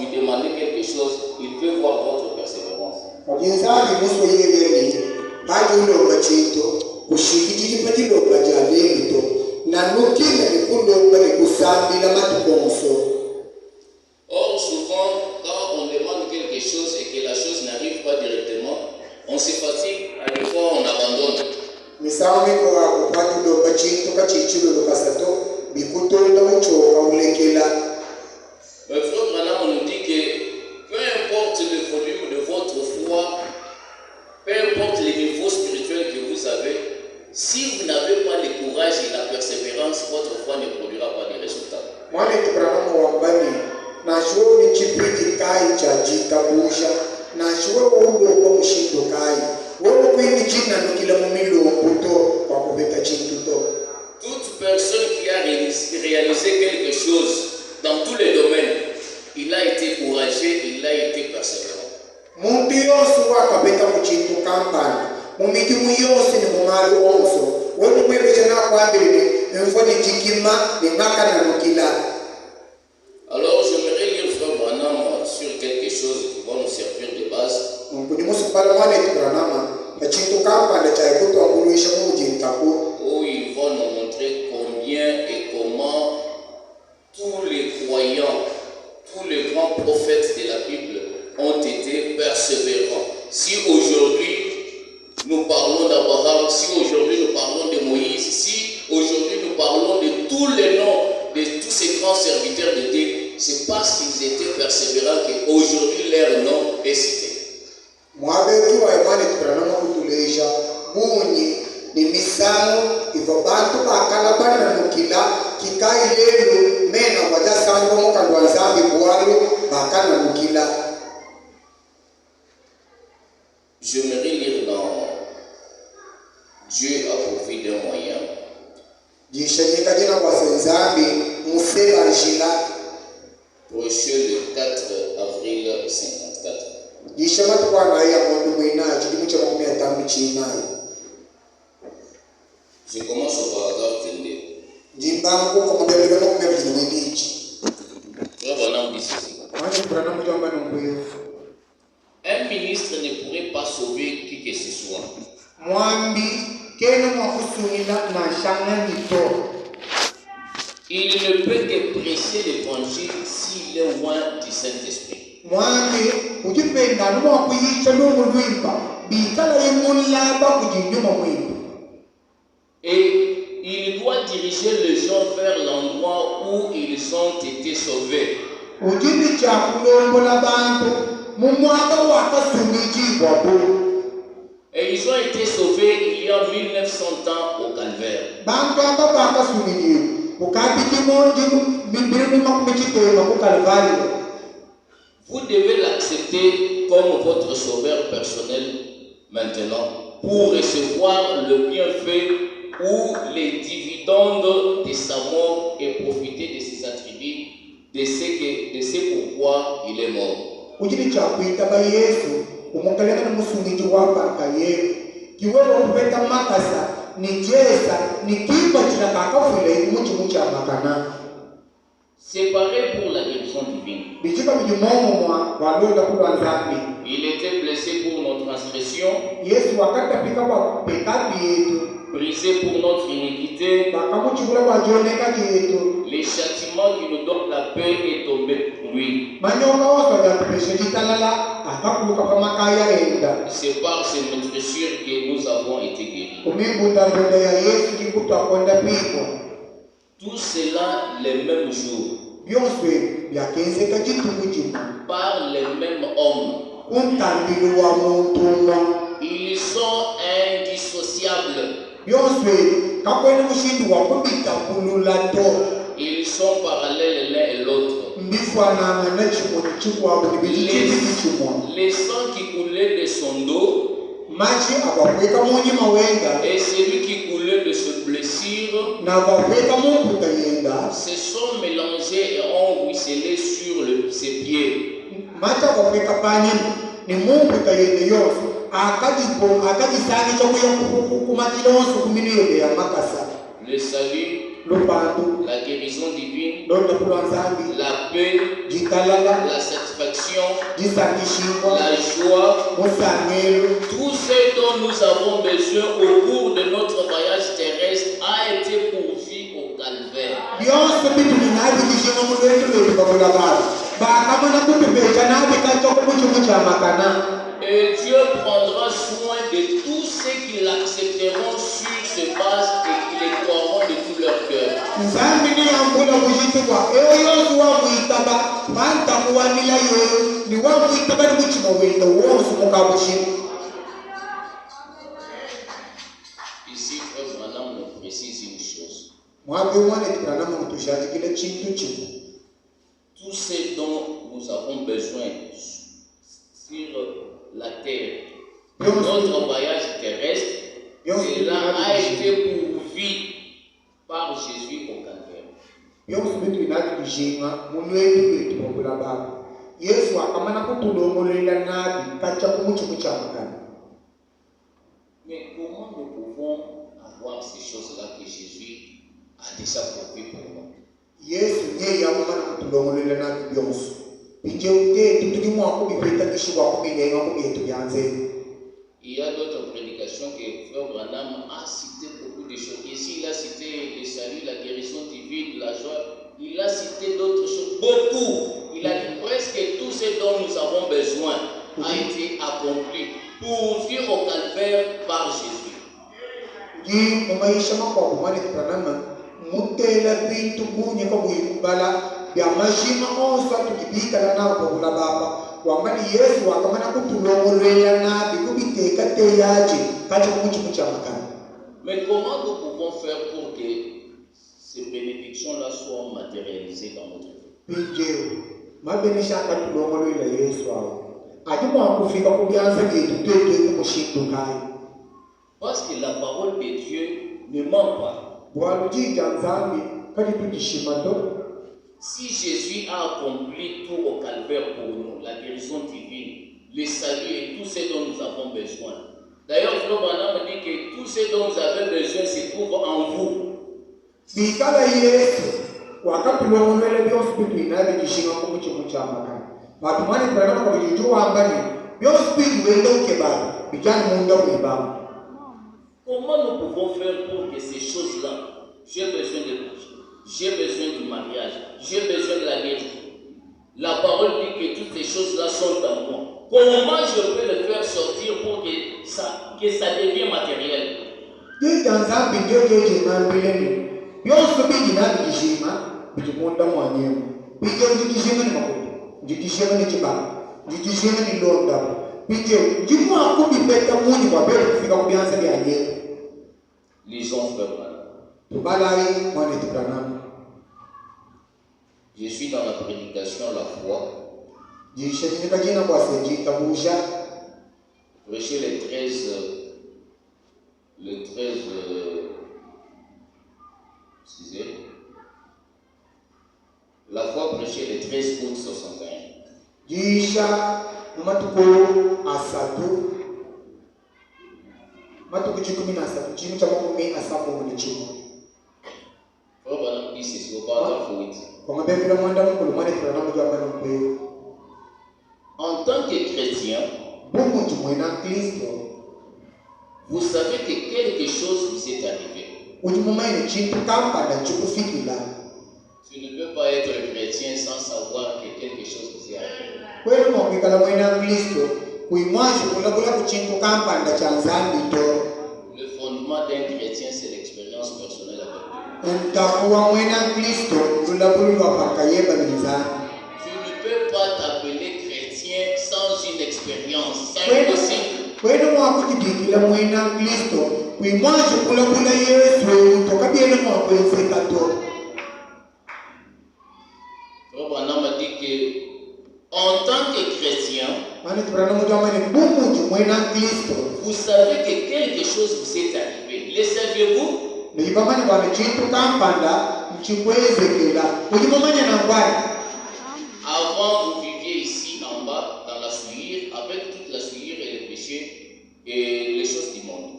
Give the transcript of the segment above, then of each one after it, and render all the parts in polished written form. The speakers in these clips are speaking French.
lui demandez quelque chose, il peut voir votre persévérance. Or, souvent, quand on demande quelque chose et que la chose n'arrive pas directement, on se fatigue, à des fois on abandonne. Le frère Branham nous dit que peu importe le volume de votre foi, peu importe les niveaux spirituels que vous avez, si vous n'avez pas le courage et la persévérance, votre foi ne produira pas de résultats. Toute personne qui a réalisé quelque chose dans tous les domaines, il a été courageux, il a été persévérant. Alors j'aimerais lire Frère Branham sur quelque chose qui va nous servir de base. Où il va nous montrer combien et comment tous les croyants, tous les grands prophètes de la Bible ont été persévérants. Si aujourd'hui nous parlons d'Abraham, si aujourd'hui nous parlons de Moïse, si aujourd'hui nous parlons de tous les noms de tous ces grands serviteurs de Dieu, c'est parce qu'ils étaient persévérants qu'aujourd'hui leur nom est cité. J'aimerais lire dans Dieu a pourvu d'un moyen. Prêché le 4 avril 54. Je commence au paragraphe 22. Frère Branham dit ceci. Un ministre ne pourrait pas sauver qui que ce soit. Il ne peut que prêcher l'évangile s'il est loin du Saint-Esprit. Et il doit diriger les gens vers l'endroit où ils ont été sauvés. Et ils ont été sauvés il y a 1900 ans au Calvaire. Vous devez l'accepter comme votre sauveur personnel maintenant pour recevoir le bienfait ou les dividendes de sa mort et profiter de ses attributs, de ce pourquoi il est mort. C'est pareil pour la guérison divine. Il était blessé pour nos transgressions, brisé pour notre iniquité. Les châtiments qui nous donnent la paix est tombé pour lui. C'est par ces meurtrissures que nous avons été guéris. Tout cela les mêmes jours, par les mêmes hommes. Ils sont indissociables. Ils sont parallèles l'un et l'autre. Les sangs qui coulaient de son dos et celui qui coulait de ses blessures se sont mélangés et ont ruisselé sur ses pieds. Le salut la guérison divine, la paix, la satisfaction, la joie, tout ce dont nous avons besoin au cours de notre voyage terrestre a été pourvu au calvaire. Et Dieu prendra soin de tous ceux qui l'accepteront sur ce base et qui les croiront de tout leur cœur. Ici, Frère Branham nous précise une chose. Tout ce dont nous avons besoin sur la terre, notre voyage terrestre, cela a été pourvu par Jésus au calvaire. Mais comment nous pouvons avoir ces choses-là que Jésus a déjà pourvu pour nous? Il y a d'autres prédications que Frère Branham a cité beaucoup de choses. Ici, il a cité le salut, la guérison divine, la joie. Il a cité d'autres choses, beaucoup. Il a dit presque tout ce dont nous avons besoin a été accompli, pourvu au calvaire par Jésus. Mais comment nous pouvons faire pour que ces bénédictions-là soient matérialisées dans notre vie? Parce que la parole de Dieu ne ment pas. Si Jésus a accompli tout au calvaire pour nous, la guérison divine, le salut et tout ce dont nous avons besoin. D'ailleurs, Frère Branham dit que tout ce dont vous avez besoin se trouve en vous. Comment nous pouvons faire pour que ces choses-là, j'ai besoin de coucher, j'ai besoin du mariage, j'ai besoin de la guérison. La parole dit que toutes ces choses-là sont en moi. Comment je peux le faire sortir pour que ça devienne matériel? Lisons Frère Branham. Je suis dans la prédication la foi. Prêcher le 13 la foi prêchée le 13 août 61. Frère Branham dit ceci au paragraphe 8. En tant que chrétien, vous savez que quelque chose vous est arrivé. Tu ne peux pas être chrétien sans savoir que quelque chose vous est arrivé. Le fondement d'un chrétien, c'est l'expérience personnelle avec Dieu. Tu ne peux pas t'appeler chrétien sans une expérience. C'est impossible. Frère Branham a dit que en tant que chrétien, vous savez que quelque chose vous est arrivé. Le saviez-vous? Avant, vous viviez ici en bas, dans la souillure, avec toute la souillure et les péchés et les choses du monde.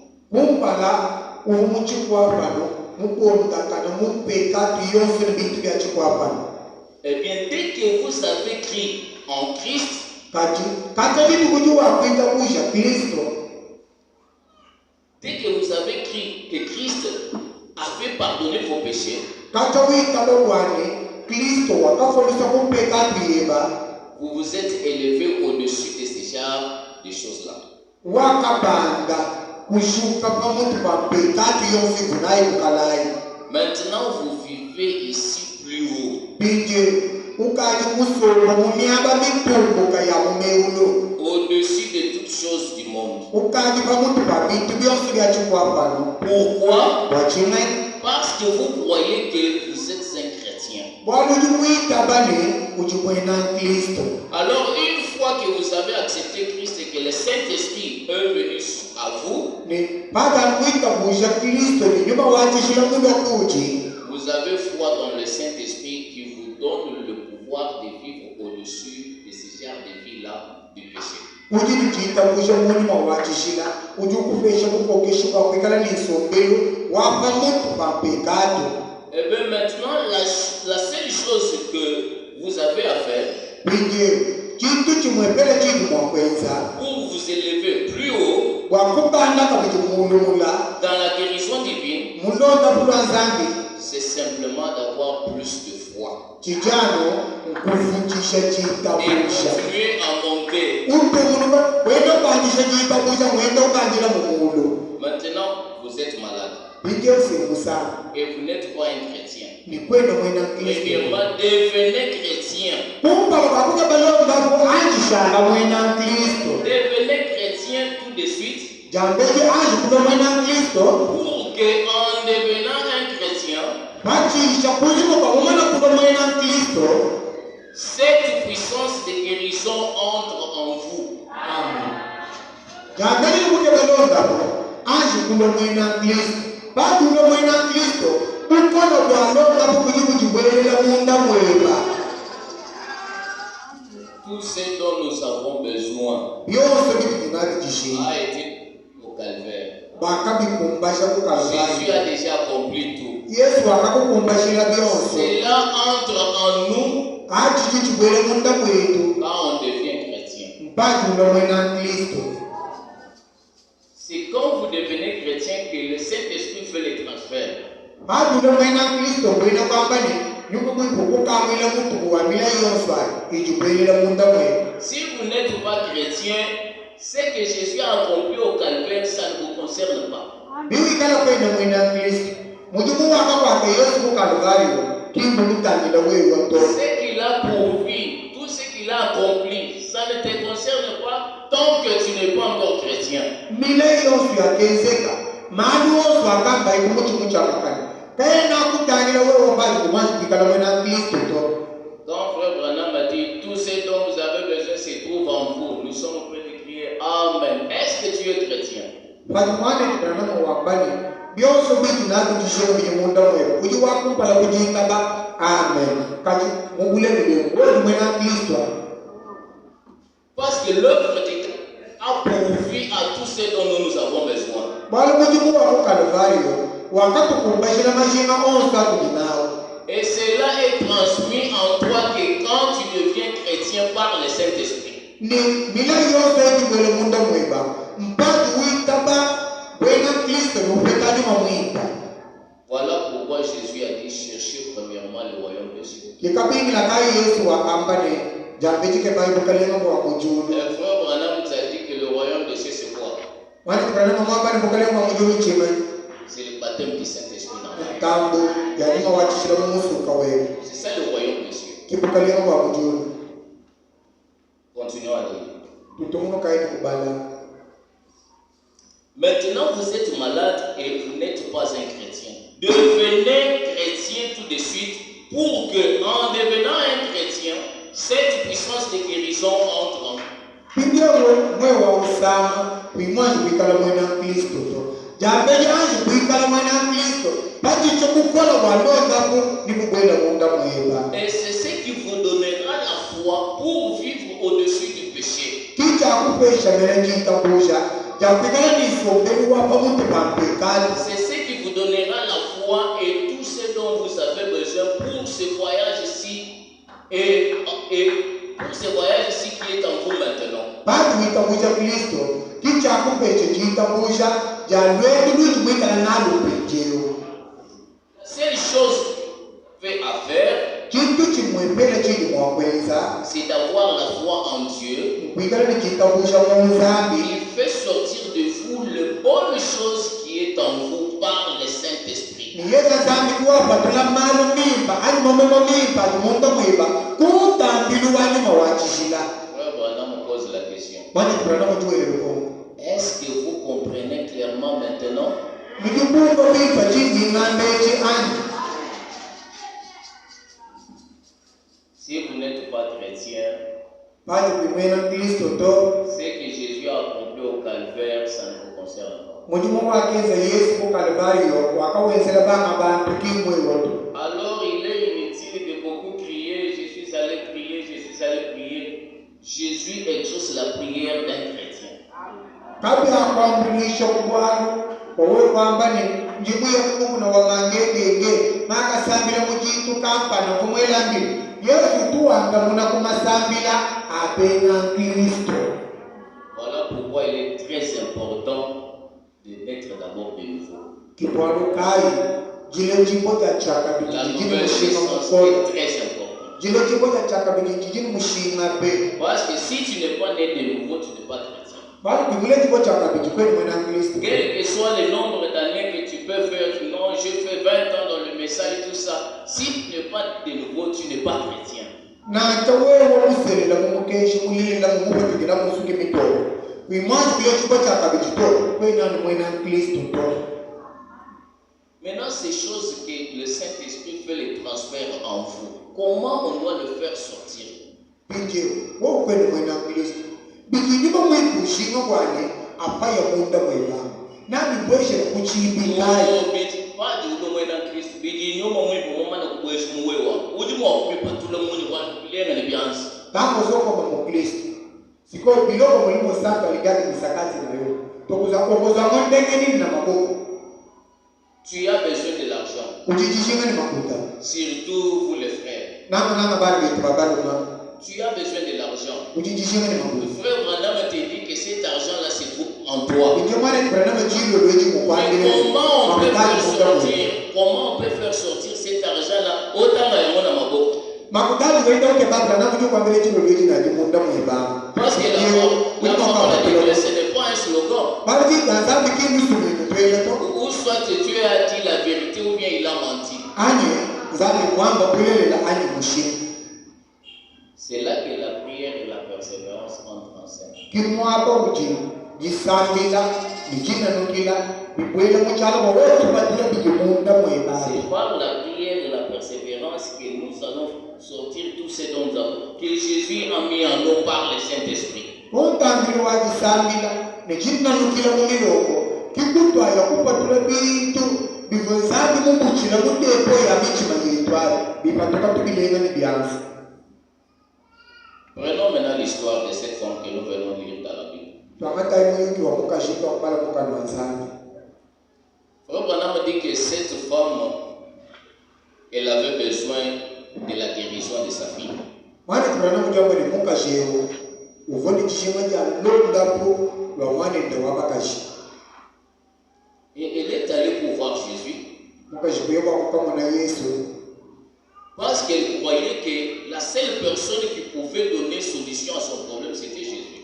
Eh bien, dès que vous avez cru en Christ, dès que vous avez cru que Christ avait pardonné vos péchés, vous vous êtes élevé au-dessus de ces genres de choses-là. Maintenant, vous vivez ici plus haut. Au-dessus de toutes choses du monde. Pourquoi? Parce que vous croyez que vous êtes un chrétien. Alors, une fois que vous avez accepté Christ et que le Saint-Esprit est venu à vous, vous avez foi dans le Saint-Esprit qui vous donne le pouvoir de vivre au-dessus de ces genres de vie-là du péché. Et bien maintenant, la seule chose que vous avez à faire pour vous élever plus haut dans la guérison divine, c'est simplement d'avoir plus de foi et continuer à monter. Maintenant, vous êtes malade et vous n'êtes pas un chrétien. Premièrement, devenez chrétien. Devenez chrétien tout de suite pour qu'en devenant un chrétien, cette puissance de guérison entre en vous. Tout ce dont nous avons besoin a été au calvaire. Jésus a déjà accompli tout. Cela entre en nous quand on devient chrétien. C'est quand vous devenez chrétien que le Saint-Esprit fait les transferts. Si vous n'êtes pas chrétien, ce que Jésus a accompli au calvaire, ça ne vous concerne pas. Ce qu'il a pourvu, tout ce qu'il a accompli, ça ne te concerne pas tant que tu n'es pas encore chrétien. Quand Frère Branham a dit tout ce dont vous avez besoin se trouve en vous, nous sommes prêts de crier Amen. Est-ce que tu es chrétien? Parce que l'œuvre de Christ a pourvu à tout ce dont nous avons besoin. Et cela est transmis en toi que quand tu deviens chrétien par le Saint-Esprit. Voilà pourquoi Jésus a dit cherchez premièrement le royaume de Dieu. Et Frère Branham nous a dit que le royaume de Dieu c'est quoi? C'est le baptême du Saint-Esprit. C'est ça le royaume de Dieu. Continuons à lire. Maintenant, vous êtes malade et vous n'êtes pas un chrétien. Devenez chrétien tout de suite pour que, en devenant un chrétien, cette puissance de guérison entre en vous. Et c'est ce qui vous donnera la foi pour vivre au-dessus du péché. C'est ce qui vous donnera la foi foi et tout ce dont vous avez besoin pour ce voyage-ci et pour ce voyage-ci qui est en vous maintenant. Seule chose fait à faire, c'est d'avoir la foi en Dieu. Il fait sortir de vous les bonnes choses qui est en vous par le Saint-Esprit. Voilà, on pose la question. Est-ce que vous comprenez clairement maintenant? Si vous n'êtes pas chrétien, ce que Jésus a accompli au calvaire, ça ne vous concerne pas. Alors il est inutile de beaucoup crier, je suis allé prier, je suis allé prier. Jésus exauce la prière d'un chrétien. Voilà pourquoi il est très important de naître d'abord de nouveau. La nouvelle naissance est très importante. Parce que si tu n'es pas né de nouveau, tu n'es pas chrétien. Quel que soit le nombre d'années que tu peux faire, non, j'ai fait 20 ans dans le message et tout ça, si tu n'es pas de nouveau, tu n'es pas chrétien. Maintenant, ces choses que le Saint-Esprit fait les transferts en vous, comment on doit le faire sortir? Tu as besoin de l'argent. Surtout vous les frères. Tu as besoin de l'argent. Le frère Branham te dit que cet argent-là se trouve en toi. Mais comment on peut faire sortir cet argent-là autant que mon amabo? Parce que la parole de Dieu, ce n'est pas un slogan. Ou soit Dieu a dit la vérité ou bien il a menti. C'est là que la prière et la persévérance entrent en scène. C'est par la prière et la persévérance que nous allons sortir tout ce dont nous avons, que Jésus a mis en nous par le Saint-Esprit. Prenons maintenant l'histoire de cette femme que nous venons de lire dans la Bible. Frère Branham dit que cette femme, elle avait besoin de la guérison de sa fille. Et elle est allée pour voir Jésus. Parce qu'elle croyait que la seule personne qui pouvait donner solution à son problème, c'était Jésus.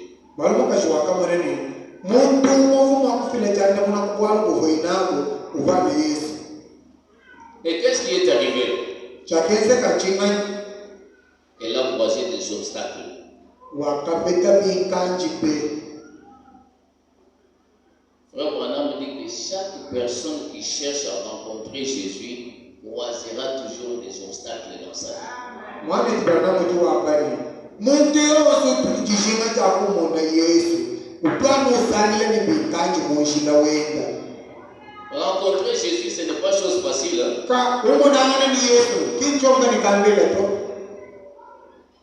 Et qu'est-ce qui est arrivé? Elle a croisé des obstacles. Frère Branham dit que chaque personne qui cherche à rencontrer Jésus croisera toujours des obstacles dans sa vie. Rencontrer Jésus, ce n'est pas chose facile.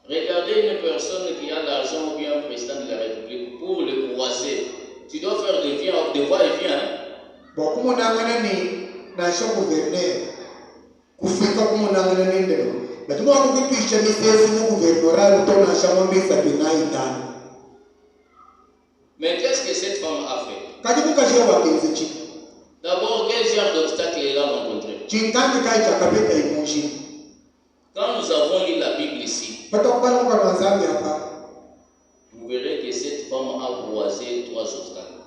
Regardez une personne qui a l'argent ou bien un président de la République, pour le croiser, tu dois faire des va-et-vient. na sha gouverneur kufika kumunangana nendelo batimo wakukwisha misesi mu gouvernorat to na sha mwambisa binaita. Mais qu'est-ce que cette femme a fait? Kajibu kashia wakenze chi. D'abord, quel genre d'obstacle elle a rencontré? Chinkangi kai chakapeta imushi. Quand nous avons lu la Bible ici, vous verrez que cette femme a croisé 3 obstacles.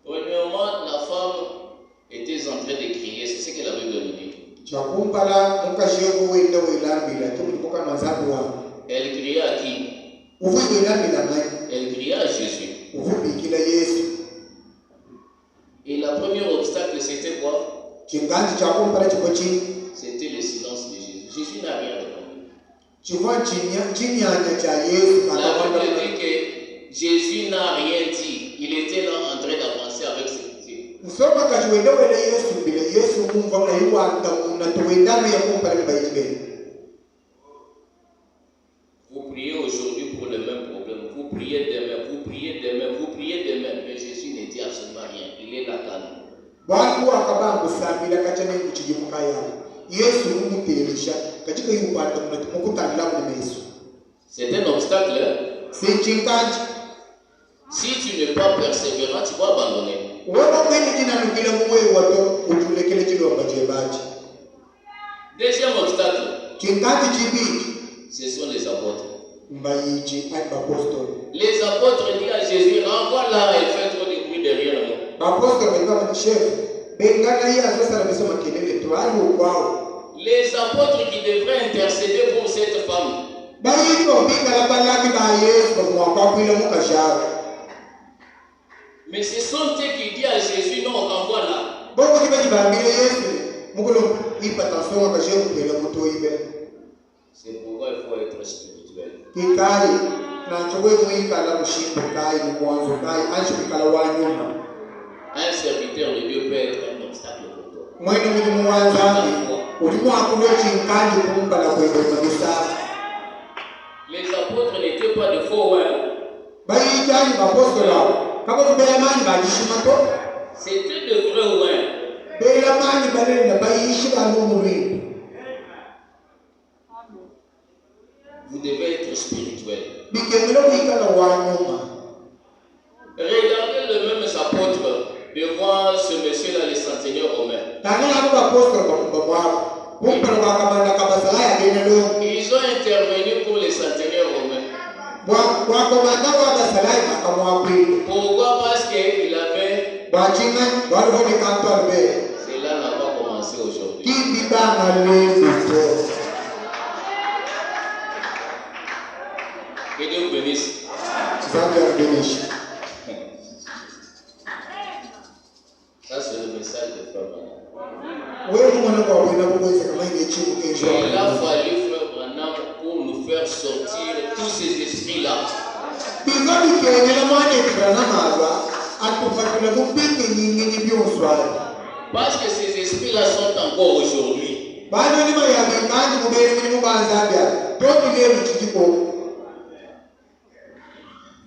Premièrement, la femme était en train de crier, c'est ce qu'elle avait donné. Elle criait à qui? Elle criait à Jésus. Et la première obstacle, c'était quoi? C'était le silence de Jésus. Jésus n'a rien répondu. La Bible dit que Jésus n'a rien dit. Il était là en train d'avancer avec ses pieds. Vous priez aujourd'hui pour le même problème. Vous priez demain, vous priez demain, vous priez demain. Mais Jésus ne dit absolument rien. Il est là calme. C'est un obstacle. Si tu n'es pas persévérant, tu vas abandonner. Deuxième obstacle, ce sont les apôtres. Les apôtres disent à Jésus, renvoie là, elle fait trop de bruit derrière nous. Les apôtres qui devraient intercéder pour cette femme. Mais ce sont eux qui disent à Jésus, non, renvoie là. C'est pourquoi il faut être spirituel. Un serviteur de Dieu peut être un obstacle pour toi. Les apôtres n'étaient pas de faux rois. C'était de vrais rois. Vous devez être spirituel. Regardez le même apôtre devant ce monsieur-là, le centenier romain. Ils ont intervenu pour les centenaires romains. Pourquoi? Parce qu'il avait... Cela n'a pas commencé aujourd'hui. Que Dieu vous bénisse. Ça, c'est le message de Frère Branham. Il a fallu Frère Branham pour nous faire sortir tous ces esprits-là. Parce que ces esprits-là sont encore aujourd'hui.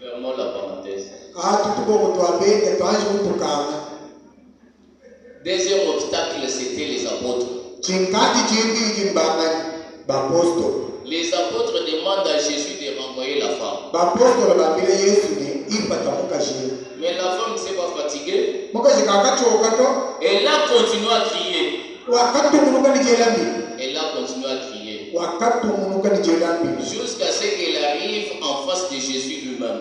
Fermons la parenthèse. Deuxième obstacle, c'était les apôtres. Les apôtres demandent à Jésus de renvoyer la femme. Mais la femme ne s'est pas fatiguée. Elle a continué à crier. Elle a continué à crier. Jusqu'à ce qu'elle arrive en face de Jésus lui-même.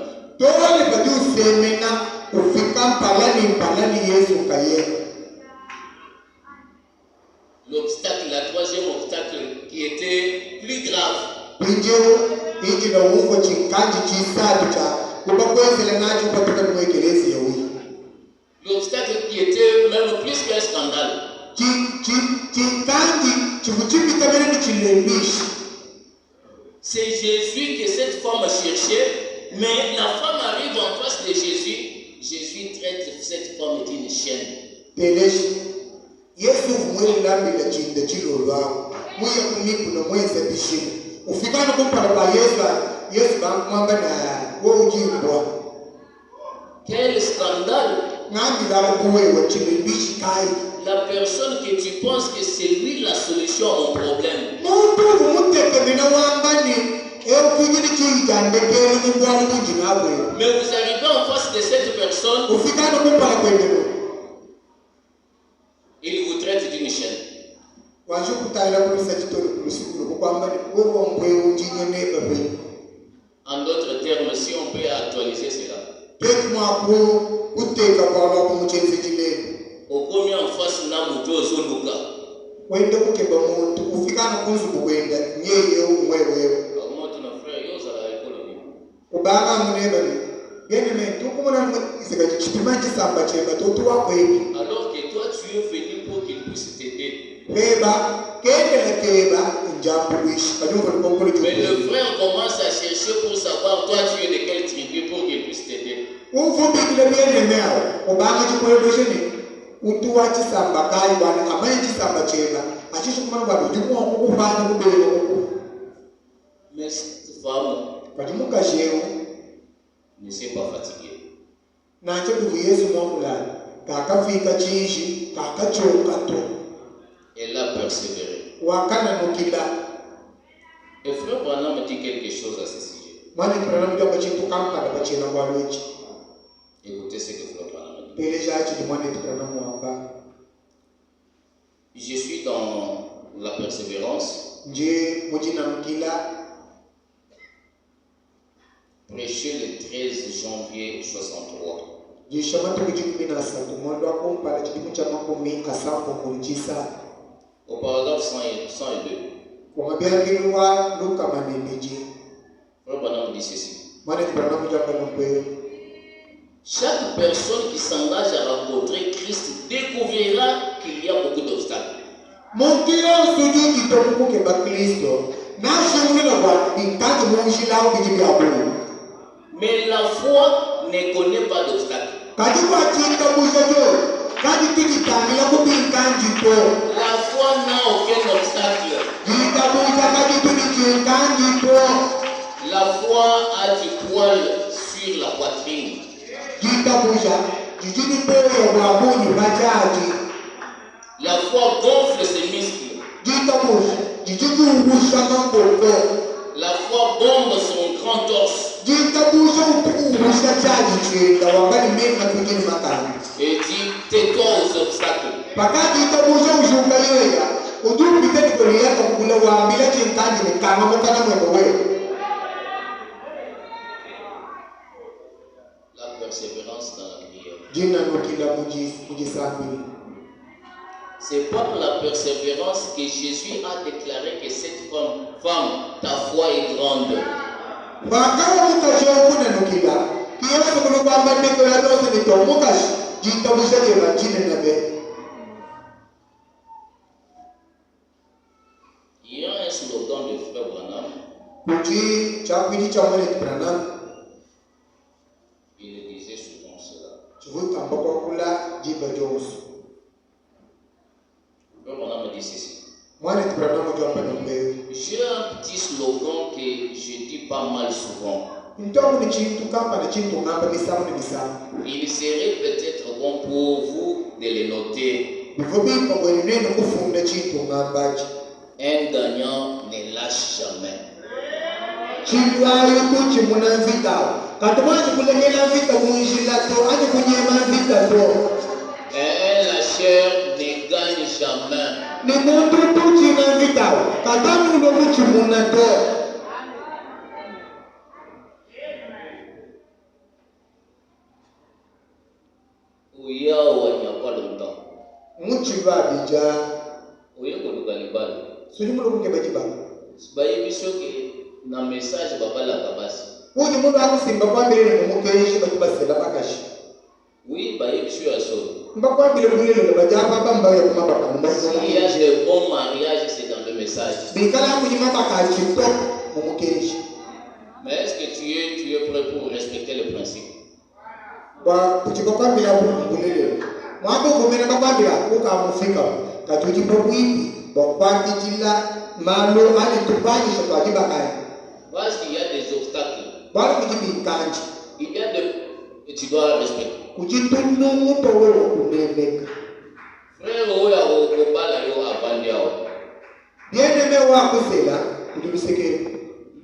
L'obstacle, la troisième obstacle qui était plus grave. L'obstacle qui était même plus qu'un scandale. C'est Jésus que cette femme cherchait, mais la femme arrive en face de Jésus. Jésus traite cette femme d'une chienne. Quel scandale! La personne que tu penses que c'est lui la solution à mon problème. Mais vous arrivez en face de cette personne, il vous traite d'une chaîne. En d'autres termes, si on peut actualiser cela. Au premier en face, n'a moto Zoluka. Comment ton frère, yo ça la économie. Alors que toi tu es venu pour qu'il puisse t'aider. Mais le frère commence à chercher pour savoir toi tu es de quelle tribu pour qu'il puisse t'aider. Mais cette femme ne s'est pas fatiguée. Elle a persévéré. Et frère Branham me dit quelque chose à ce sujet. Écoutez ce que frère Branham me dit. Je suis dans la persévérance. Prêché le 13 janvier 63. Au paragraphe 102. Frère Branham dit ceci. Chaque personne qui s'engage à rencontrer Christ découvrira qu'il y a beaucoup d'obstacles. Mais la foi ne connaît pas d'obstacles. La foi n'a aucun obstacle. La foi a du poil sur la poitrine. La foi gonfle ses muscles. La foi bombe son grand torse. Et dit, tais-toi aux obstacles. La persévérance dans la prière. C'est par la persévérance que Jésus a déclaré que cette femme, ta foi est grande. Il y a un slogan de frère Branham. Il disait souvent cela. Frère Branham me dit ceci. J'ai un petit slogan que je dis pas mal souvent. Il serait peut-être bon pour vous de les noter. Un gagnant ne lâche jamais. Et un lâcheur ne gagne jamais. Il y a pas longtemps. Oui, na message baba la kabasi. Oui, bayebi sur la chose. Il y a de bons mariages, c'est dans le message. Mais est-ce que tu es prêt pour respecter le principe? Parce qu'il y a des obstacles. bali kujibikanji Il y a des que tu dois respecter. kujitunungu towe wakunemeka. Frère, oya okobala yo avandi awa. Bien-aimé wakusela kujibisekele.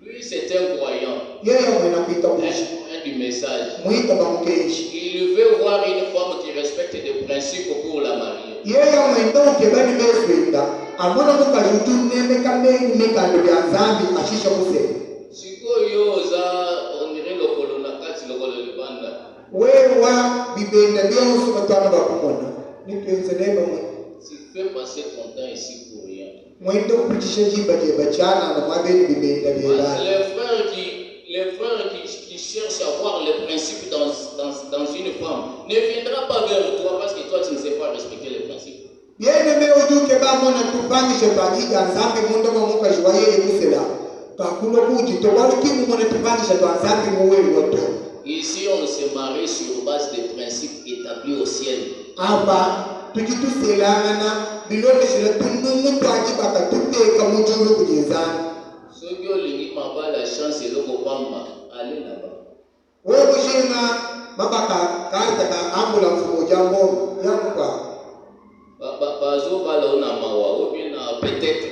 Lui, c'est un croyant. Yeye mwena kuita kuishi. Un du message. Muita bamukeshi. Il veut voir une femme qui respecte des principes pour la marier. Yeye mwenda ukebani meswenda. Amona mukajutunemeka mengi mikando bya nzambi ashisha kusela. Sikoyo oza onire lokolo na kati lokolo libanda. Wewa bibenda byonso batwana bakumona. Nitwenzeleba mwe. Tu fais passer ton temps ici pour rien. Mwenda kupitisha jibaje bachana na mabeni bibenda byela. Les frères qui cherchent à voir les principes dans une femme ne viendra pas vers toi parce que toi tu ne sais pas respecter les principes. Bien-aimé oduke bamona tupangishe bagija nzambi munda bamuka jwaye kusela. Kakulo kuji to waliki mumona tupangisha to nzambi muwe woto. Ici on se marie sur base des principes établis au ciel. Aba tujitu selangana bilone shira tunungu twaji baka tuteka mujulu kujezana. Ceux qui ont la chance et le Obama, allez là-bas. Wewe kushinga mabaka karta ka ambula mfumo jambo yakupa. Bazo bala ona mawa ou bien peut-être.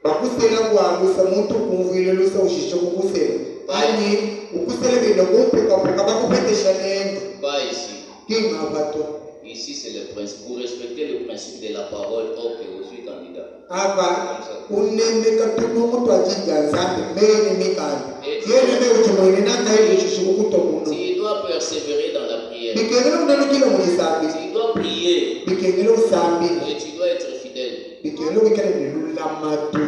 Bakusela kuangusa muntu kumvile lusa ushisho kukusela. Ani ukusela bino kumpuka bakupetesha nendo. Pas ici. Kinga bato. Ici c'est le principe. Pour respecter le principe de la parole, ok, je suis candidat. Aba unemeka tunungu twajija nzambi mene mikani. Yene me uchumwene nanga ile shishuku kutokuno. Tu dois persévérer dans la prière. Bikengele unanukila mwisambi. Tu dois prier. Bikengele usambi. Et tu dois être fidèle. Bikengele wikele nilula matu.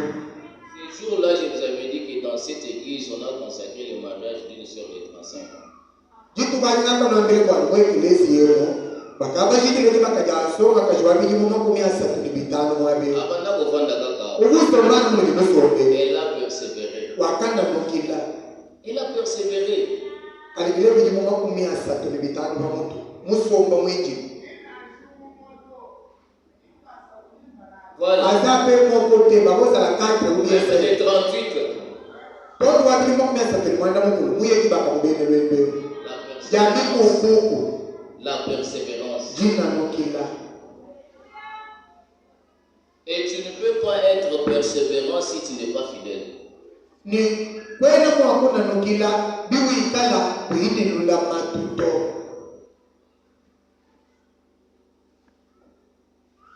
Ce jour-là, je vous avais dit que dans cette église, on a consacré le mariage d'une sœur de 35 ans. Jitu banyaka nambele kwa mwekilesi yemo. Bakaba jitile ni makajaso makajwabi ni muma kumia satu ni bitano mwabe. Abanda kofanda kaka. Ugusto manu mwini musobe. Elle a persévéré. Wakanda mukila. Elle a persévéré. Kaligile ni muma kumia satu ni bitano mwamutu. Musomba mwiji. Voilà. Azape mwokote baboza la katre uye se. C'était 38. Tondo waki mwa kumia satu ni mwanda mukulu. Muye kibaka mbene lwende. Jami kufuku. La persévérance. Jina mukila. Et tu ne peux pas être persévérant si tu n'es pas fidèle. Ni kwene mwakuna nukila biwi ikala kuhini nula matuto.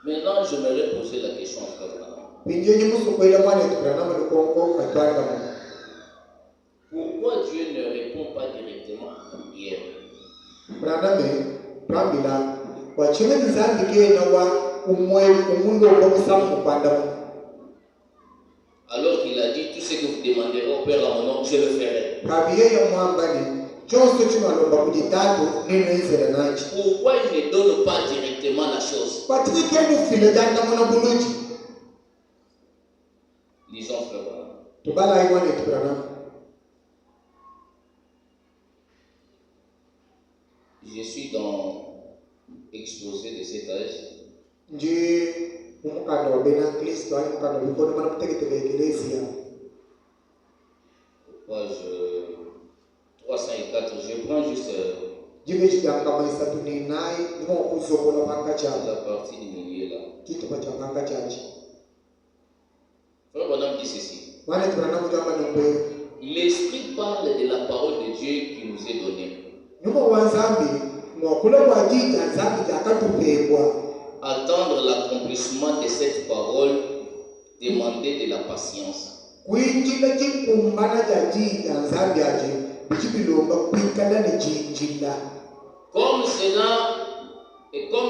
Maintenant, je me poser la question à Frère Branham. Pinjenye musu kwela mwane tukanama lukongo katwanga mu. Pourquoi Dieu ne répond pas directement à la prière? Braname twambila wachime nzambi kena wa umundu okusamu kupanda mu. Alors qu'il a dit tout ce que vous demanderez au Père à mon nom, je le ferai. Kabiye ya mwambani chose chimalomba kujitatu nino izera nachi. Pourquoi il ne donne pas directement la chose? Patiki kenu file janda mwana buluji. Lisons Frère Branham. Tubala iwane tubrana. Je suis dans exposé de cet âge. Nji umukanda wa bena Kristo ali mukanda bikono mana kutegetele eklesia. Page 304. Je prends juste Jibe chidanga maisa tuninai nimo kuzokola manga cha la partie du milieu là. kitu cha manga chachi. Frère Branham dit ceci. Wane tubrana mujamba nombe. L'Esprit parle de la parole de Dieu qui nous est donnée. Nuko wanzambi mwakula kwa jita nzambi jakatupebwa. Attendre l'accomplissement de cette parole, demander de la patience. Kuinjila chikumbana cha jita nzambi aje bichibilomba kuikala ni jinjila. Comme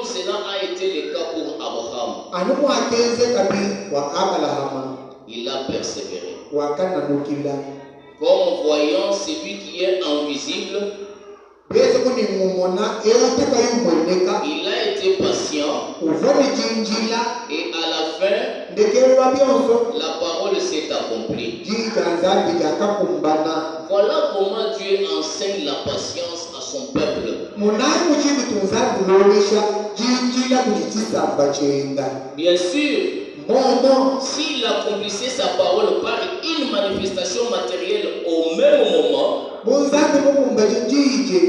cela a été le cas pour Abraham. Anumu atenze kabi wa Abraham. Il a persévéré. Wakana nukila. Comme voyant celui qui est invisible, Il a été patient et à la fin, la parole s'est accomplie. Voilà comment Dieu enseigne la patience à son peuple. Bien sûr, s'il accomplissait sa parole par une manifestation matérielle au même moment, bonzambe mukumba jinjije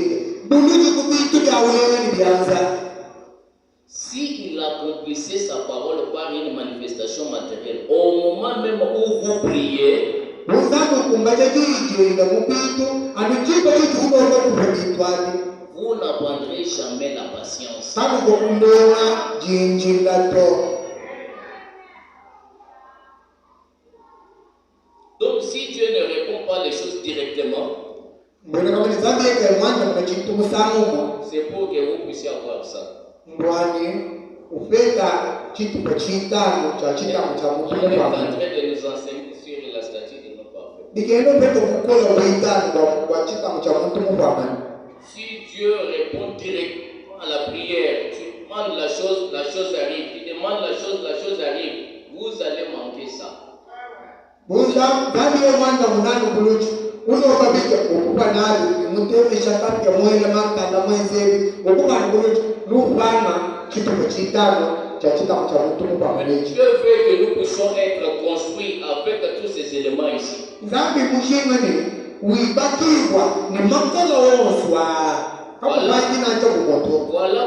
buluji kubitu bya ulele byanza. S'il accomplissait sa parole par une manifestation matérielle, au moment même où vous priez, bonzambe kumba jinjije nda mubitu anujiba chitubo kwa kubitwali. Vous n'apprendrez jamais la patience. Sabu kukundoa jinjilato. Donc si Dieu ne répond pas les choses directement, c'est pour que vous puissiez avoir ça. On est en train de nous enseigner sur la statue de nos parfaits. Si Dieu répond directement à la prière, tu demandes la chose arrive. Tu demandes la chose arrive. Vous allez manquer ça. Dieu veut que nous puissions être construits avec tous ces éléments ici. Voilà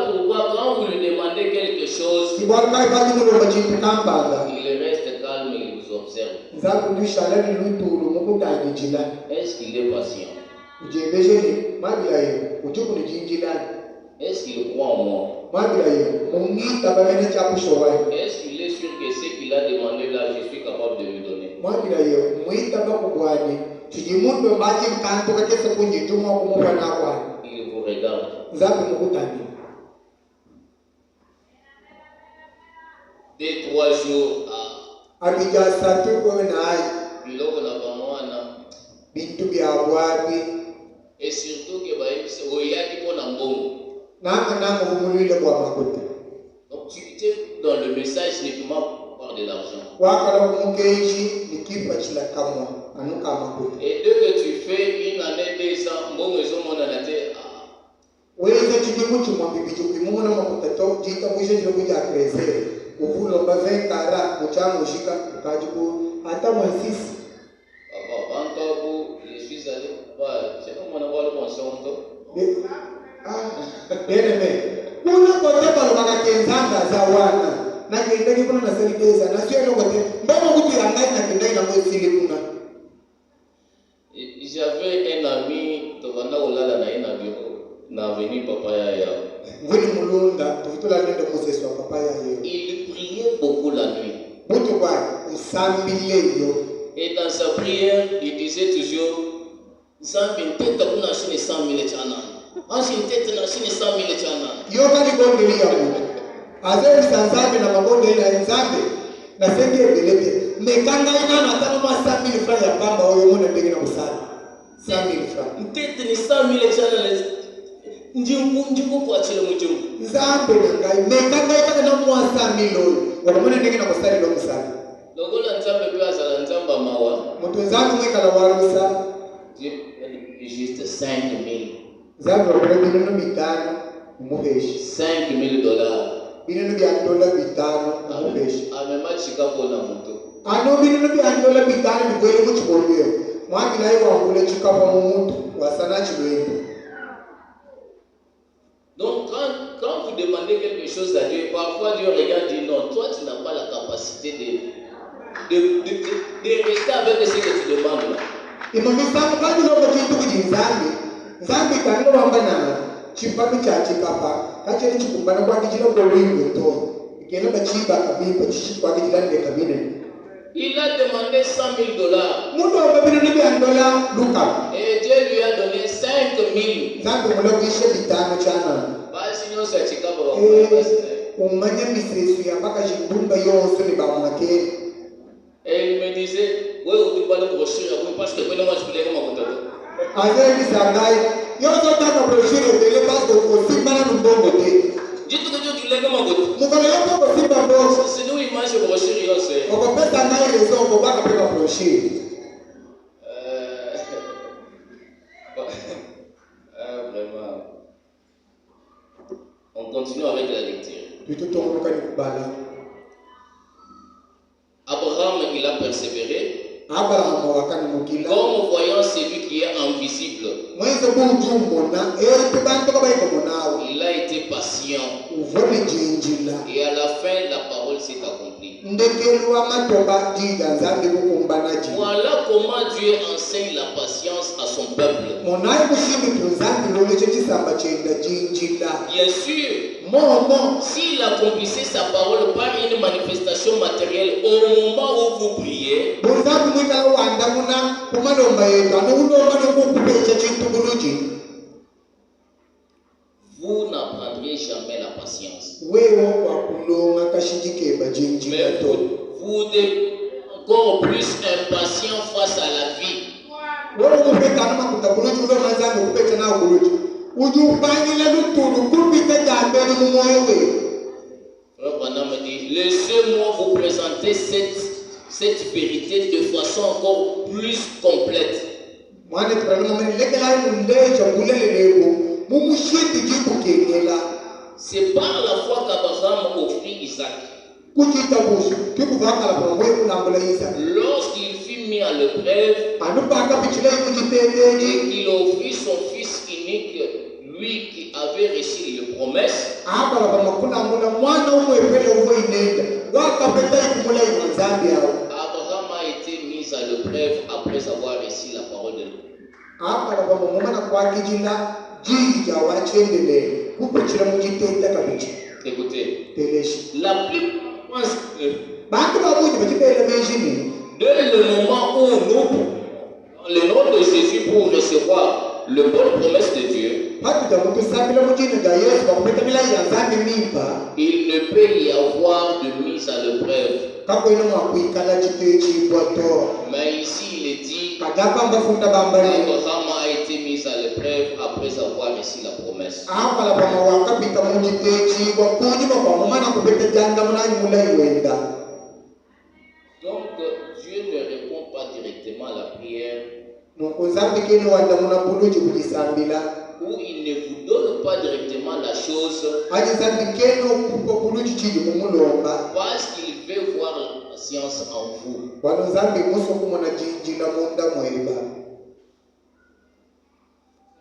pourquoi quand vous lui demandez quelque chose, il reste calme et il vous observe. Est-ce qu'il est patient? Est-ce qu'il croit en moi? Est-ce qu'il est sûr que ce qu'il a demandé là, je suis capable de lui donner? Il vous regarde. 2-3 jours à et surtout que donc tu étais dans le message uniquement par de l'argent. Et dès que tu fais une année, 2 ans, bon maison mon année. Je suis allé c'est comme on a le consent. J'avais un ami, n'a venu Papaya. Il priait beaucoup la nuit. Et dans sa prière, il disait toujours, Zambi nteta kuna shine 100,000 chana. Anshi nteta na shine 100,000 chana. Yoka ni bonde ya Mungu. Azeli sanzabe na mabonde ila nzambe na senge belete. Mekanga ina na tano ma 100,000 francs ya pamba oyo mwana ndenge na usali. 100,000 francs. Nteta ni 100,000 chana njimbu kwa chile mjumbu. Nzambe ngai mekanga ina na mwa 100,000 oyo. Okamona ndenge na usali lo musali. Logola nzambe kwa sala nzamba mawa. Mtu nzambe mwekala warusa. Juste 5,000. 5,000 dollars. Bineno bya dola bitano umubeshi. Amemachika pona mtu. Ano bineno bya dola bitano bikwele mu chibondeo. Mwami naye wakule chikapa mu muntu wasana chibendo. Donc quand vous demandez quelque chose à Dieu, parfois Dieu regarde et dit non, toi tu n'as pas la capacité de rester avec ce que tu demandes là. Imamisango kandi lobo kintu kujinzambi. Nzambi kandi wambana chipapi cha chikapa. Kacheli chikumbana kwa kijilo kwa wingo to. Ikena bachiba kabipa chishikwa kijilande kabine. Il a demandé 100,000 dollars. Mundu wa babino nibi $1 Luka. Et Dieu lui a donné 5,000. Nzambi mulokishe bitano chana. Basi nyosa chikapa wa umanye misresu ya mpaka jindumba yose ni bamwake. Et il me disait, ouais, on ne peut pas le brochure, parce que je ne mange plus comme un Azeli sangai, yoso taka brochure dele parce que aussi mana ndongo te. Jitu ko jogi le kama goto. Mukolo yako ko simba box. C'est nous image brochure yose. Oko pesa ngai rezo ko baka peka brochure. Vraiment. On continue avec la lecture. Tututongoka ni kubala. Abraham, il a persévéré. Comme voyant celui qui est invisible, il a été patient. Et à la fin, la parole s'est accomplie. Voilà comment Dieu enseigne la patience à son peuple. Bien sûr, s'il accomplissait sa parole par une manifestation matérielle au moment où vous priez, vous n'apprendrez jamais la patience. Mais vous devez encore plus impatient face à la vie. Frère Branham me dit, laissez-moi vous présenter cette vérité de façon encore plus complète. C'est par la foi qu'Abraham offrit Isaac. Lorsqu'il fut mis à l'épreuve et qu'il offrit son fils unique, lui qui avait reçu les promesses, Abraham a été mis à l'épreuve après avoir reçu la parole de Dieu. Écoutez, la plupart pensent que dès le moment où nous, dans le nom de Jésus, pour recevoir le bonne promesse de Dieu, il ne peut y avoir de mise à l'épreuve. Mais ici, il est dit qu'Abraham a été mis à l'épreuve après avoir reçu la promesse. Donc, Dieu ne répond pas directement à la prière, ou il ne vous donne pas directement la chose, parce qu'il veut voir la patience en vous.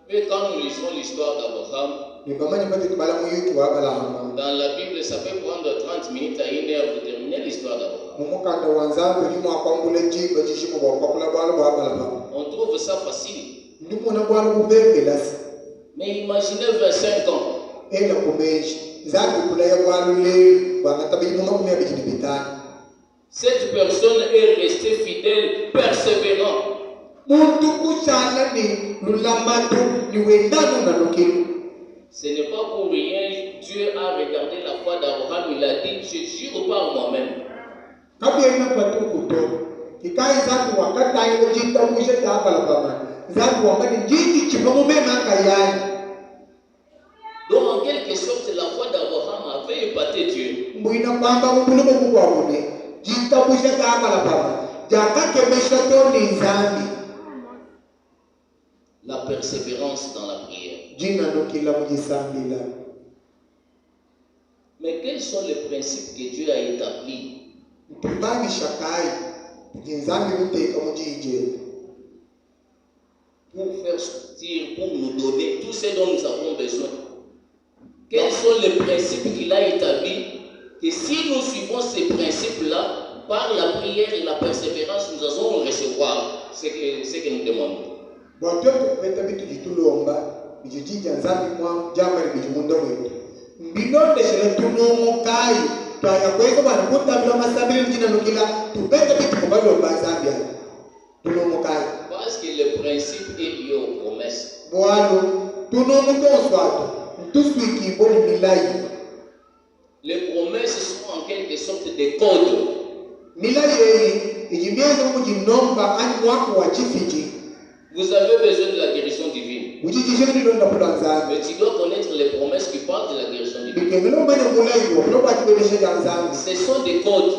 Et quand nous lisons l'histoire d'Abraham, dans la Bible, ça peut prendre 30 minutes à 1 heure pour terminer l'histoire d'Abraham. On trouve ça facile. Mais imaginez 25 ans. Cette personne est restée fidèle, persévérant. Ce n'est pas pour rien, Dieu a regardé la foi d'Abraham, il a dit, je jure par moi-même. Donc en quelque sorte, la foi d'Abraham avait épaté Dieu. La persévérance dans la prière. Mais quels sont les principes que Dieu a établis pour faire sortir, pour nous donner tout ce dont nous avons besoin? Quels sont les principes qu'il a établis? Et si nous suivons ces principes-là, par la prière et la persévérance, nous allons recevoir ce que nous demandons. Parce que le principe est lié aux promesses. Les promesses sont en quelque sorte des codes. Vous avez besoin de la guérison divine. Mais tu dois connaître les promesses qui parlent de la guérison divine. Ce sont des codes.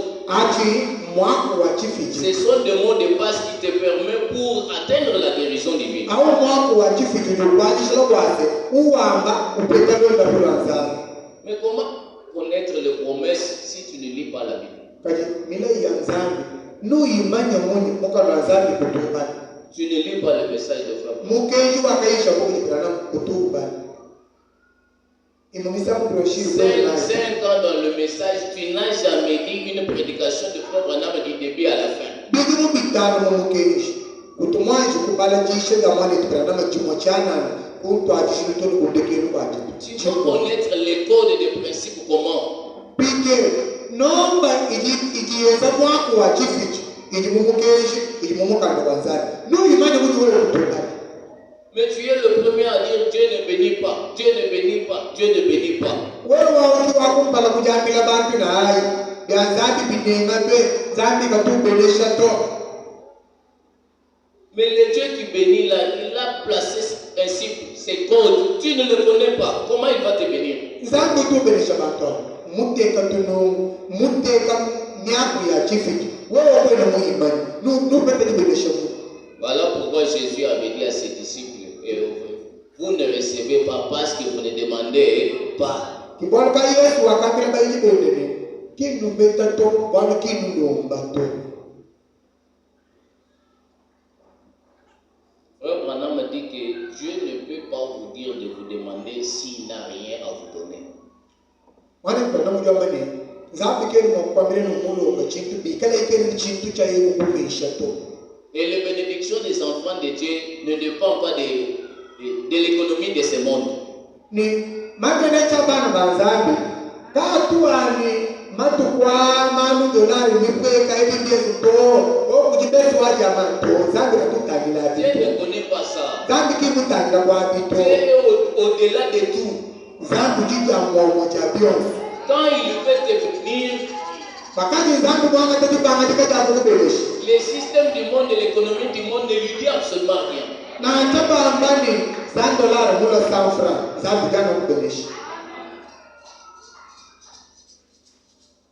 Ce sont des mots de passe qui te permettent pour atteindre la guérison divine. Mais comment connaître les promesses si tu ne lis pas la Bible? nous imanya moni mokalo nzambe kutumbana Tu ne lis pas le message de Frère. mukenji wakaisha kukujibrana kutumbana imomisa mubroshiri 5 ans dans le message, tu n'as jamais dit une prédication de Frère Branham du début à la fin. bigimu bitano mukenji kutumwanji kubala jishe ngamane tubrana chimochana kuntu ajishino tolo kudekenu kwaje. Tu dois connaître les codes des principes comment. Pike nomba ikiweza mwako wa chifichi ijimumukeshi ijimumukanda kwanzani nuimanye kuti wewe kutoka. Mais tu es le premier à dire Dieu ne bénit pas, Dieu ne bénit pas, Dieu ne bénit pas. Wewe wauti wakumpala kujambila bantu na hayi byanzambi binenga be zambi katubelesha to. Mais le Dieu qui bénit là, il a placé ainsi ses codes. Tu ne le connais pas. Comment il va te bénir? Zambi tubelesha bantu. Muteka tunungu, muteka nyaku ya chifiti. Wewe kwena muimani. Nupete tubelesha mu. Voilà pourquoi Jésus avait dit à ses disciples, vous ne recevez pas parce que vous ne demandez pas. Kibwana ka Yesu wakambira bayiji bendene. Kinu beta to, bwana kinu nomba to. Frère Branham me dit que Dieu ne peut pas vous dire de vous demander s'il n'a rien à vous donner. Wana Branham jambane. Nzapi kenu mwakwambire numulo kwa chintu bikala ikeni chintu cha yego kumisha to. Et les bénédictions des enfants de Dieu ne dépendent pas de l'économie de ce monde. Ni makene chabana banzambi katuani matukwa manu dolari mikweka hivi ndiye to okujibesi waje amanto zambi katutagila Dieu ne connaît pas ça. zambi kimutagila kwa bito Dieu est au-delà de tout. zambi jija mwomo cha bionse Quand il veut te bénir, wakati zambi mwanga tetubanga tikata kubeleshi les systèmes du monde et l'économie du monde ne lui dit absolument rien. na chapa ambani $100 mula $100 zambi jana kubeleshi.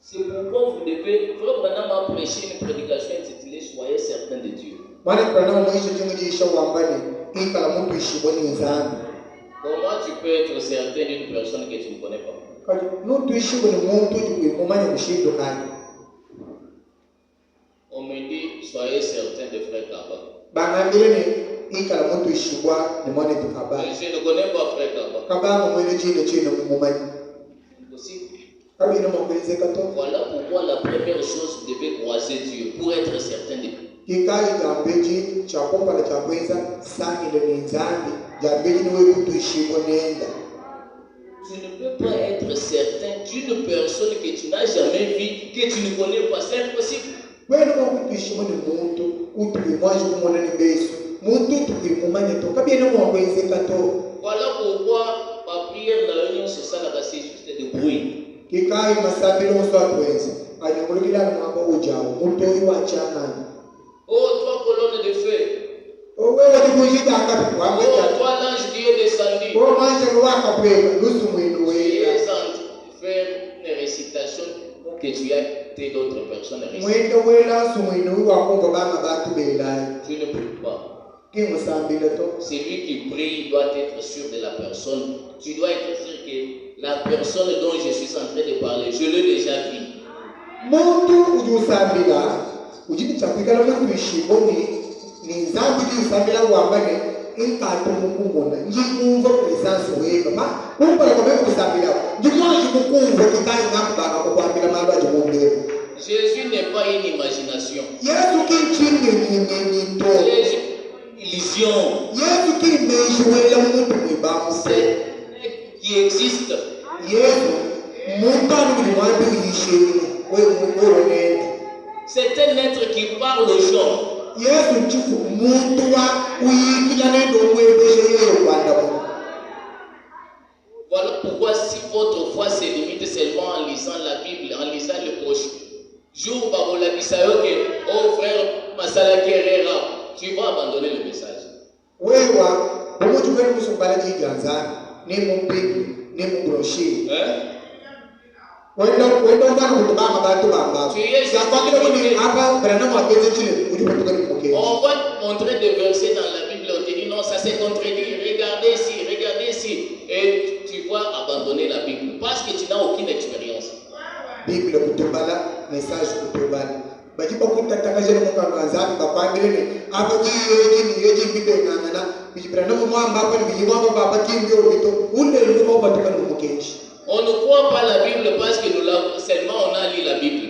C'est pourquoi vous devez, Frère Branham a prêché une prédication intitulée Soyez certains de Dieu. Mwana Branham mwisho chimujisha wambani ikala muntu ishiboni nzambi. Comment tu peux être certain d'une personne que tu ne connais pas? Kati nutu ishiboni muntu chikuimumanya mushindo kani. On me dit Soyez certains de Frère Kaba. Bangambire ni ikala muntu ishibwa ni mwane tukaba. Je ne connais pas Frère Kaba. Kaba mwene chino chino mumumanyi. Possible. Kabi ina mwakwelize kato. Voilà pourquoi la première chose, vous devez croiser Dieu pour être certain de Dieu. Kikai jambeji cha kumpa na cha kwenza sangi le nzambi jambeji niwe kutu ishibwa nenda. Tu ne peux pas être certain d'une personne que tu n'as jamais vue, que tu ne connais pas. C'est impossible. Wewe kwa kutu ishibwa ni muntu utulimwaji kumwona ni besu. Muntu tulimumanya to. Kabi ina mwakwelize kato. Voilà pourquoi ma prière, la réunion sociale, c'est juste de bruit. Kikai masabilo mswatwezi anyumulukila mwamba ujao mutoi wachana. Oh, 3 colonnes de feu. Wewe ndikushika akapi Oh, wambe. 3 anges Dieu descendu. Kwa manje waka kweka nusu mwenu wewe. Priez faire une récitation pour que tu aies d'autres personnes réciter. Mwenda wela su mwenu wakomba bama batu belai. Tu ne peux pas. Kimusambile to. Celui qui prie doit être sûr de la personne. Tu dois être sûr que la personne dont je suis en train de parler, je l'ai déjà vu. Muntu ujusambila ujini chakwikala muntu ishiboni ni zambi usambila wambane inkatu mukumona njikumva presence wewe ma kumpala kwa meko kusambila njimwaji mukumva kikai ngakubanga kukwambila malu ajimongere. Jésus n'est pas une imagination. Yesu kinchini ni to. Jésus illusion. Yesu kimeshi wela muntu mwibamu. C'est qui existe. Yesu muntu anu mwambi uyisheni wewe nenda. C'est un être qui parle aux gens. Yesu chifu muntu wa uyikila nendo mwebeshe yeye kwanda mu. Voilà pourquoi si votre foi se limite seulement en lisant la Bible, en lisant le prochain jour, oh frère Masala Kerera, tu vas abandonner le message. Wewa, pamoja kwenu kusumbala jiganzani, ni mupigi, ni mbroshi. Wenda ngana kutubanga bantu bamba. Ya kwakile kuni hapa Branham apeze chile, ujipotoka ni mpokeji. On va montrer des versets dans la Bible, on te dit non, ça s'est contredit, regardez ici, et tu vas abandonner la Bible parce que tu n'as aucune expérience. Bible kutubala, message kutubala. Bajipa mutatakaje mukanga nzambi bakwambirene abaji yeji bibe ngana bibrana mumwamba hapa ni bijimwamba baba kimbio bito ule ndio batuka mukeshi. On ne croit pas la Bible parce que nous seulement on a lu la Bible.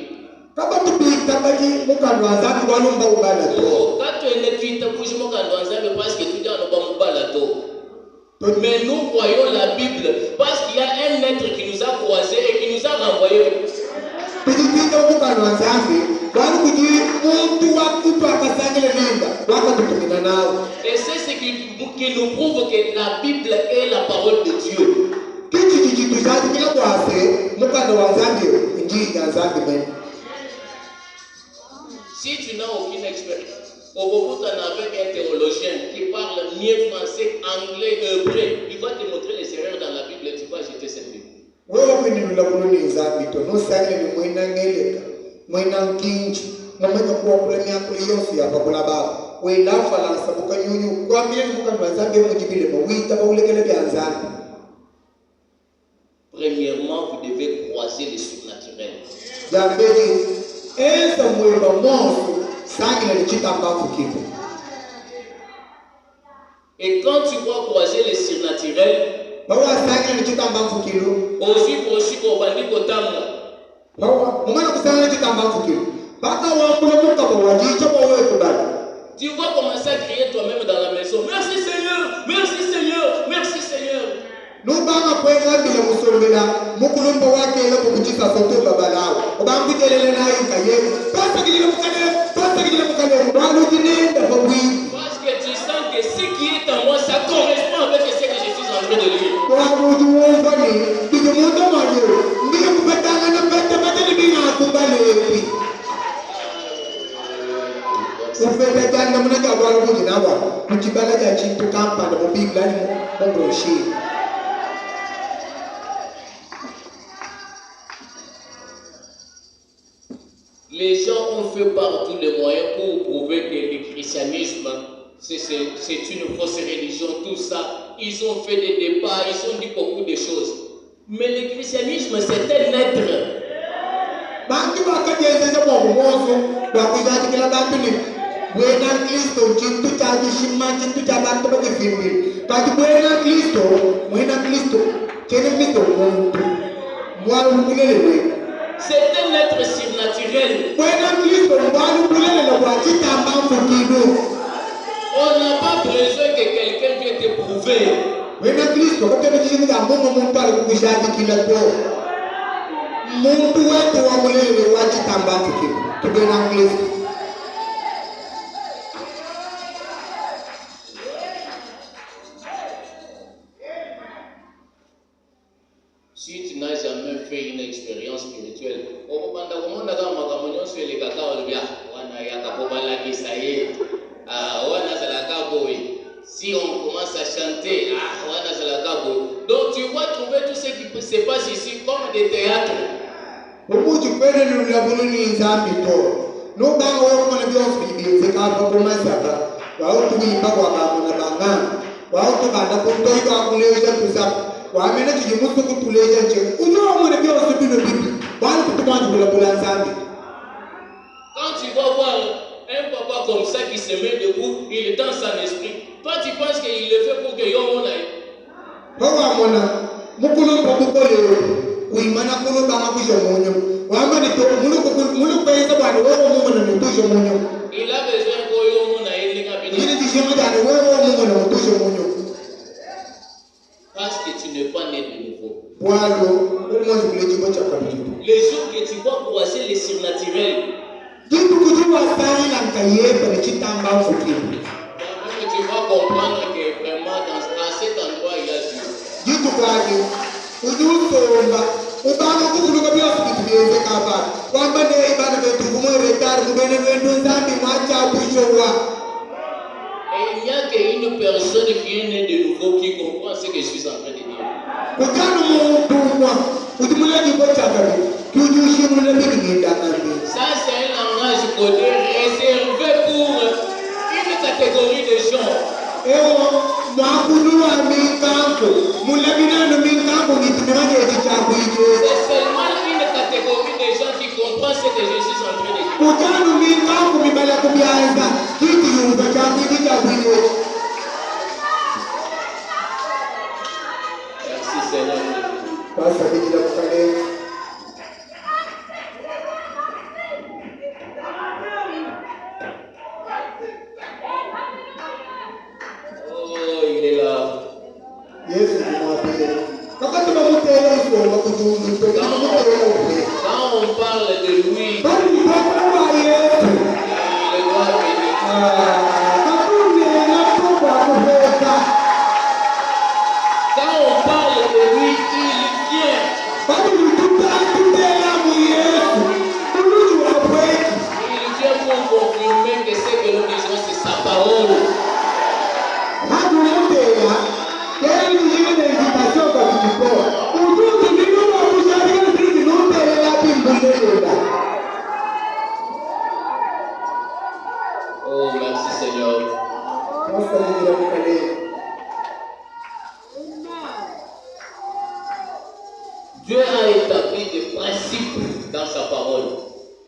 Kama tupitabaji mukanga nzambi walumba ubala to. Quand tu es tuita kuji mukanga nzambi parce que tu dis on ba mubala to. Mais nous croyons la Bible parce qu'il y a un être qui nous a croisés et qui nous a renvoyés. Et c'est ce qui nous prouve que la Bible est la parole de Dieu. Si tu n'as aucune expérience, au bout avec un théologien qui parle mieux français, anglais, hébreu, il va te montrer les erreurs dans la Bible et tu vas jeter cette Bible. Premièrement, vous devez croiser les surnaturels. Et quand tu vas croiser les surnaturels, aussi pour bandi kotanga. Tu vas commencer à crier toi-même dans la maison. Merci Seigneur, merci Seigneur, merci Seigneur. Parce que tu sens que ce qui est en moi, ça correspond avec ce que je suis en train de lire. Les gens ont fait par tous les moyens pour prouver que le christianisme, c'est une fausse religion, tout ça. Ils ont fait des débats, ils ont dit beaucoup de choses. Mais le christianisme, c'est un être. C'est un être surnaturel. On n'a pas besoin que quelqu'un vienne te prouver. Si tu n'as jamais fait une expérience spirituelle, si on commence à chanter, donc tu vas trouver tout ce qui se passe ici comme des théâtres. Quand tu vas voir un papa comme ça qui se met debout, il danse en esprit. Toi tu penses qu'il le fait pour que l'homme aille. Il a besoin que l'homme aille. Parce que tu n'es pas né de nouveau. Les jours que tu vas croiser les surnaturels, tu vas comprendre que vraiment à cet endroit il y a Dieu. Et il n'y a qu'une personne qui est née de nouveau qui comprend ce que je suis en train de dire. Ça c'est un langage codé réservé pour une catégorie de gens. C'est seulement une catégorie de gens qui comprend ce que je suis en train de dire. mala kubianza kiti yumba changu kitabuye. Merci Seigneur. Basa bijila kukale. Oh, il est là. Yesu kumwapile. Wakati mamutela usonga kutundu kwa mamutela upe. Quand on parle de lui, Bali mpaka wa Yesu. il doit venir. Kabune na toba kupeka. Quand on parle de lui, il vient. Bali tutela mu Yesu. Uluju apweki. Il vient pour confirmer que ce que nous disons, c'est sa parole. Hadi mutela. Yeye ni yule invitation kwa kikoa. Ujuzi ndio wa kusharia sisi nutela la bimbulela. Oh, merci Seigneur. Basa bijila kukale. Dieu a établi des principes dans sa parole.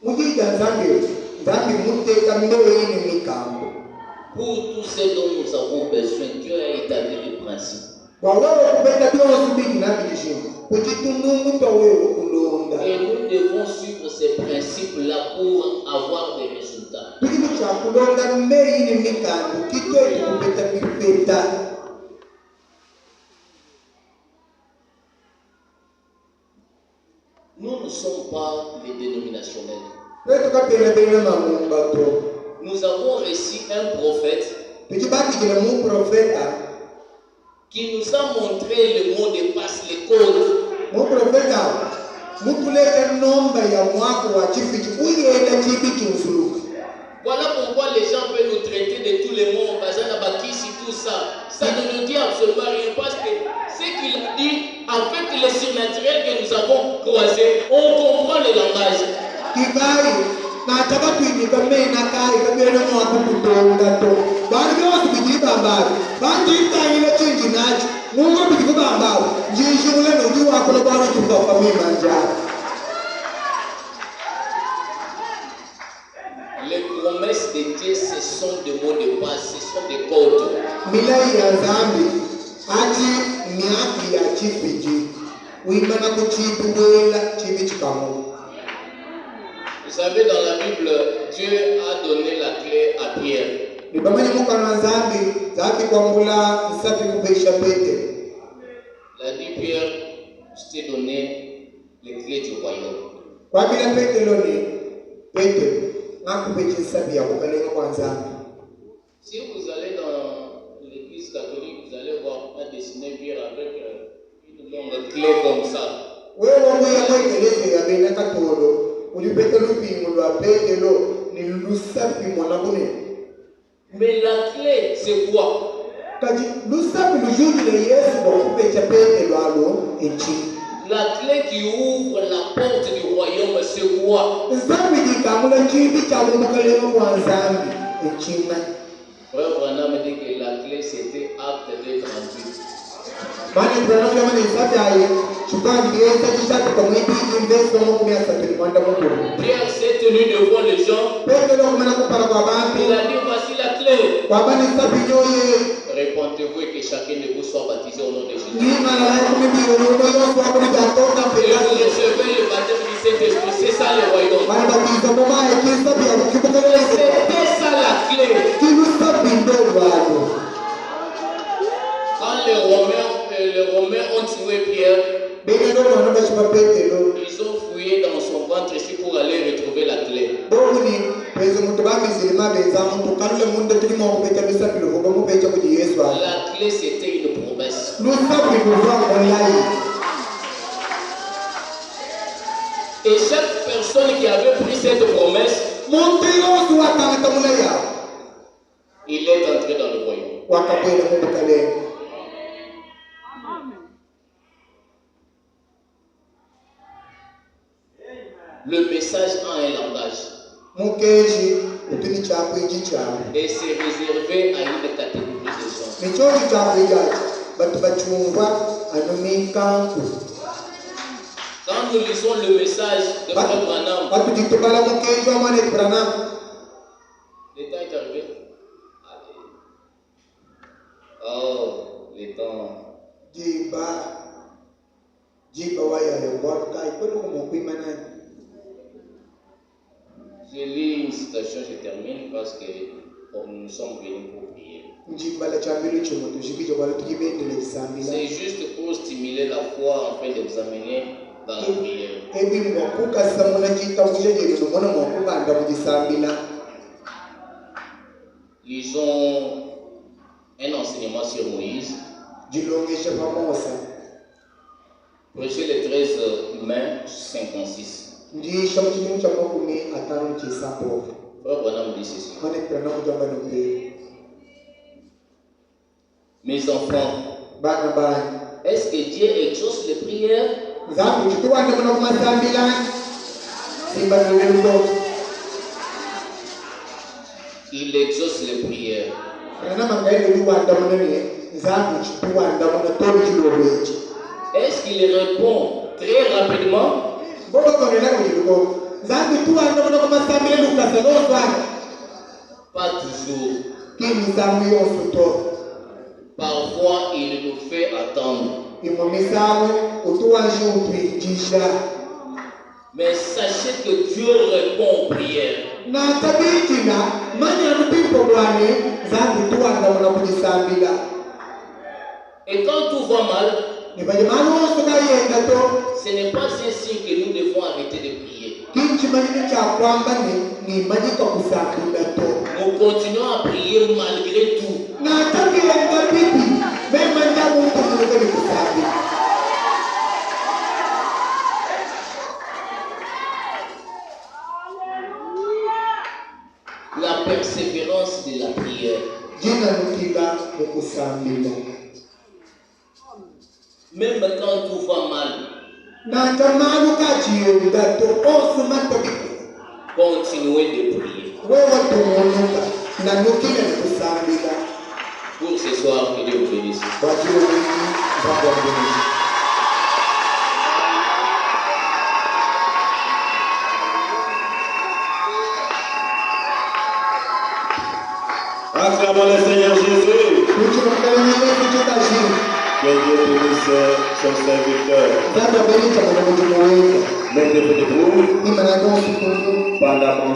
Mujija nzambi muteka mbewe ni mikambo. Pour tout ce dont nous avons besoin, Dieu a établi des principes. Wawewe kupenda byose bigi nabijishima. Kujitunungu tawewe kulonda. Et nous devons suivre ces principes-là pour avoir des résultats. Bigimu cha kulonda mbeyi ni mikambo. Kitwetu kupeta pipeta. Nous ne sommes pas les dénominationnels. Petu kapena bena mamumbato. Nous avons reçu un prophète Tukibaki kile mu profeta. qui nous a montré le mot de passe, les codes. Mu profeta. Mutulete nomba ya mwako wa chifichi. Uyenda chibi chusuluka. Voilà pourquoi les gens peuvent nous traiter de tous les mots, Bazana Bakisi, tout ça. Ça ne nous dit absolument rien parce que ce qu'il a dit, avec le surnaturel que nous avons croisé, on comprend le langage. Kikai na tabatuinika mena kai kabena mwako kutonga to. Bali byose bijibambaye. Bandita ile chinji nacho. Mungu bijibambaye. Njishule no diwa ko bana tuka kwa mema njaa. Les promesses de Dieu, ce sont des mots de passe, ce sont des codes. Milai ya zambi ati miaki ya chifiji. Uimana kuchibu wela chibi chikamu. Vous savez, dans la Bible, Dieu a donné la clé à Pierre. Nibamanya mukana zambi kwambula msafi kubeisha pete. Il a dit, Pierre, je t'ai donné les clés du royaume. Kwa bila pete loni pete ngakubeje sabi ya kukalenga kwa zambi. Si vous allez dans l'église catholique, vous allez voir un dessiné Pierre avec une longue clé comme ça. Wewe mwe kweleze ya bena katolo ulipeta lupingo lwa pete lo ni lusafi mwana bune. Mais la clé, c'est quoi? Kaji lusafi lujule Yesu kwa kubeja pete lwalo echi. La clé qui ouvre la porte du royaume, c'est quoi? Zambi dikamula chibi cha kukalenga kwa zambi echina. Frère Branham dit que la clé c'était Acte 2:38. Mani Branham yamani sabi aye chukandi yesa chishati kwa mwiti investo mo kumya sapili mwanda mukuru. Pierre s'est tenu devant les gens. Pete lo kumena kupara kwa bantu. Il a dit voici la clé. Kwa bani sabi nyoye. Répentez-vous et que chacun de vous soit baptisé au nom de Jésus. Ni mala la kumibi unono yosu wa kumija toka Et pela. vous recevez le baptême du Saint-Esprit. C'est ça le royaume. Mani batiza moma ya kisabi ya kukibukeleza. C'était ça la clé. Kilu sabi ndo wano. Quand les Romains ont tué Pierre, Bene lo wana bashima pete lo. ils ont fouillé dans son ventre ici pour aller retrouver la clé. Doguni pezo mutubami zilima beza muntu kanule munde tulimo kupeta bisabi lo kubamu pecha kuji Yesu wa. La clé c'était une promesse. Lusabi kuva online. Et chaque personne qui avait pris cette promesse, Muntu yosu wakangata mulaya. il est entré dans le royaume. Wakapwela mundu kale. Le message a un langage. Mukeji utuni chakwe chichawe. Et c'est réservé à une catégorie de gens. Michoji chakwe jaji. Batu bachungwa anuminkanku. Quand nous lisons le message de Frère Branham, Batu jitubala mukeji wa mwane Branham. Je lis une citation, je termine parce que nous sommes venus pour prier. C'est juste pour stimuler la foi afin d'examiner dans la prière. Lisons un enseignement sur Moïse. Prêchez le 13 mai 56. Frère Branham dit ceci. Mes enfants, est-ce que Dieu exauce les prières? Il exauce les prières. Est-ce qu'il répond très rapidement? Pas toujours. Parfois, il nous fait attendre. Mais sachez que Dieu répond aux prières. Et quand tout va mal, ce n'est pas un signe que nous devons arrêter de prier. Nous continuons à prier malgré tout. La persévérance de la prière. Même quand tout va mal, continuez de prier. Pour ce soir, que Dieu vous bénisse. Acclamons le Seigneur Jésus. Que Dieu bénisse son serviteur. Mettez-vous debout pendant qu'on